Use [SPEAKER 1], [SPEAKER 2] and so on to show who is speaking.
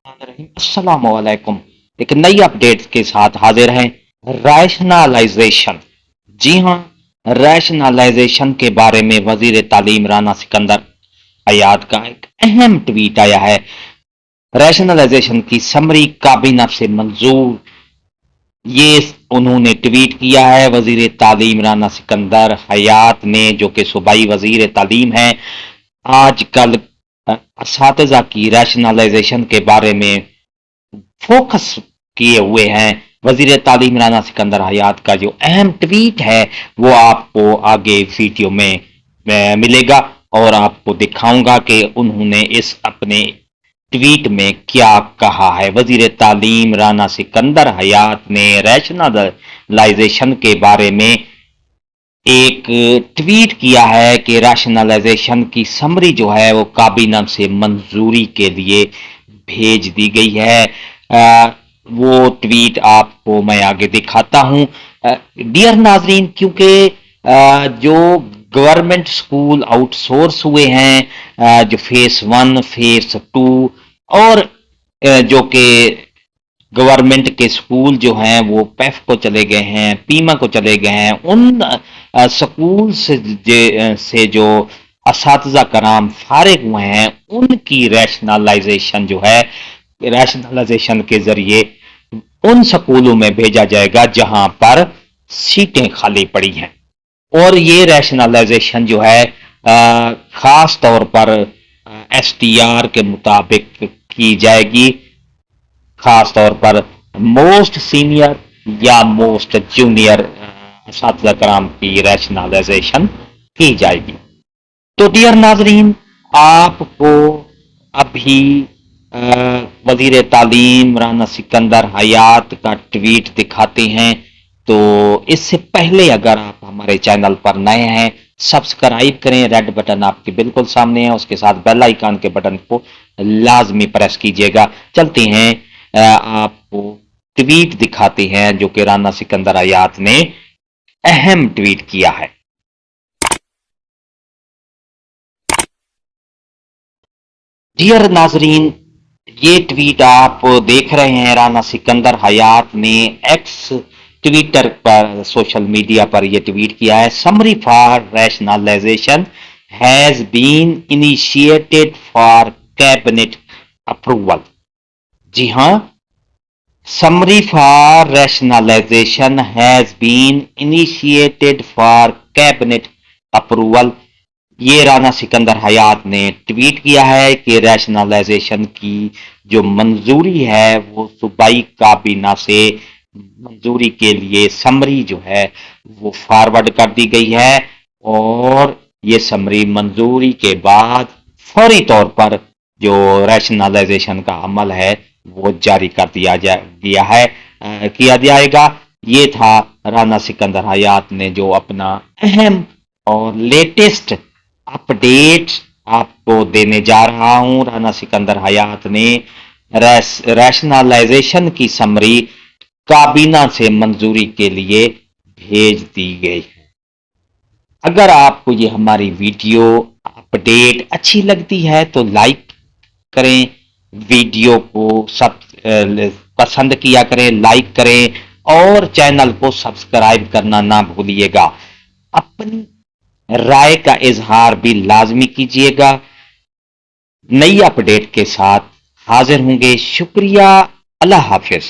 [SPEAKER 1] अस्सलाम वालेकुम। एक नई अपडेट के साथ हाजिर हैं। रैशनलाइजेशन, जी हाँ, रैशनलाइजेशन के बारे में वजीर तालीम राना सिकंदर हयात का एक अहम ट्वीट आया है। रैशनलाइजेशन की समरी काबीना से मंजूर, ये उन्होंने ट्वीट किया है वजीर तालीम राना सिकंदर हयात ने, जो कि सूबाई वजीर तालीम है। आजकल असातिज़ा की रैशनलाइजेशन के बारे में फोकस किए हुए हैं। वजीर तालीम राना सिकंदर हयात का जो अहम ट्वीट है वो आपको आगे वीडियो में मिलेगा और आपको दिखाऊंगा कि उन्होंने इस अपने ट्वीट में क्या कहा है। वजीर तालीम राना सिकंदर हयात ने रैशनलाइजेशन के बारे में एक ट्वीट किया है कि रैशनलाइजेशन की समरी जो है वो काबीना से मंजूरी के लिए भेज दी गई है। वो ट्वीट आपको मैं आगे दिखाता हूं। डियर नाजरीन, क्योंकि जो गवर्नमेंट स्कूल आउटसोर्स हुए हैं, जो फेस 1 फेस 2 और जो कि गवर्नमेंट के स्कूल जो हैं वो पेफ को चले गए हैं, पीमा को चले गए हैं, उन स्कूल से जो असातिज़ा कराम फारिग हुए हैं उनकी रैशनलाइजेशन जो है, रैशनलाइजेशन के जरिए उन स्कूलों में भेजा जाएगा जहां पर सीटें खाली पड़ी हैं। और ये रैशनलाइजेशन जो है खास तौर पर STR के मुताबिक की जाएगी। खास तौर पर मोस्ट सीनियर या मोस्ट जूनियर असातिज़ा कराम की रैशनलाइजेशन की जाएगी। तो डियर नाजरीन, आपको अभी वजीर तालीम राना सिकंदर हयात का ट्वीट दिखाते हैं। तो इससे पहले अगर आप हमारे चैनल पर नए हैं, सब्सक्राइब करें। रेड बटन आपके बिल्कुल सामने है, उसके साथ बेल आइकन के बटन को लाजमी प्रेस कीजिएगा। चलते हैं, आपको ट्वीट दिखाते हैं जो कि राना सिकंदर हयात ने अहम ट्वीट किया है। डियर नाजरीन, ये ट्वीट आप देख रहे हैं, राना सिकंदर हयात ने एक्स ट्विटर पर, सोशल मीडिया पर यह ट्वीट किया है। Summary for rationalization has been initiated for cabinet approval. जी हाँ, summary for rationalization has been initiated for cabinet approval. ये राना सिकंदर हयात ने ट्वीट किया है कि रैशनलाइजेशन की जो मंजूरी है वो सूबाई काबीना से मंजूरी के लिए समरी जो है वो फॉरवर्ड कर दी गई है और ये समरी मंजूरी के बाद फौरी तौर पर जो रैशनलाइजेशन का अमल है वो जारी कर किया जाएगा। ये था राना सिकंदर हयात ने जो अपना अहम और लेटेस्ट अपडेट आपको देने जा रहा हूं। राना सिकंदर हयात ने रैशनलाइजेशन की समरी काबीना से मंजूरी के लिए भेज दी गई है। अगर आपको ये हमारी वीडियो अपडेट अच्छी लगती है तो लाइक करें, वीडियो को सब पसंद किया करें, लाइक करें और चैनल को सब्सक्राइब करना ना भूलिएगा। अपनी राय का इजहार भी लाजमी कीजिएगा। नई अपडेट के साथ हाजिर होंगे। शुक्रिया, अल्लाह हाफिज।